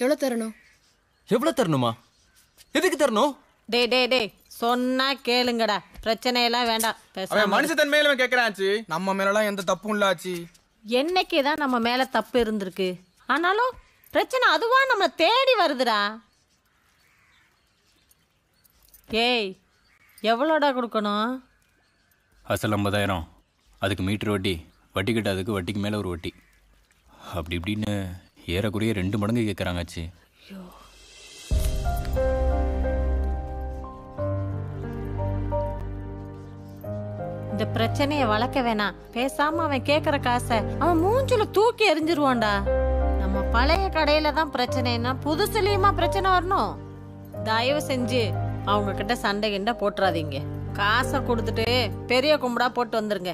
எவ்வளவு தரணும்? எவ்வளவு தரணுமா? எதுக்கு தரணும்? டே சொன்னா கேளுங்கடா. பிரச்சனையெல்லாம் வேண்டாம். அவன் மனுஷத்தன்மையில கேட்கறாச்சு. நம்ம மேலலாம் எந்த தப்பும் இல்ல ஆச்சி. என்னைக்குதான் நம்ம மேல தப்பு இருந்திருக்கு? ஆனாலும் பிரச்சனை அதுவா நம்ம தேடி வருதுடா. ஏய், எவ்வளோடா கொடுக்கணும்? அசல் 50,000, அதுக்கு மீட்டர் வட்டி, வட்டி கட்டாதுக்கு வட்டிக்கு மேலே ஒரு வட்டி, அப்படி இப்படின்னு ஏறக்குறைய 2 மடங்கு கேட்குறாங்கச்சு. இந்த பிரச்சனையை வளர்க்க வேணாம். பேசாம அவன் கேட்கற காசை அவன் மூஞ்சில தூக்கி எறிஞ்சிருவான்டா. நம்ம பழைய கடையில தான் பிரச்சனைனா புதுசுலயுமா பிரச்சனை வரணும்? தயவு செஞ்சு அவங்க கிட்ட சண்டை கிண்ட போட்டுறாதீங்க. காசை கொடுத்துட்டு பெரிய கும்படா போட்டு வந்துருங்க.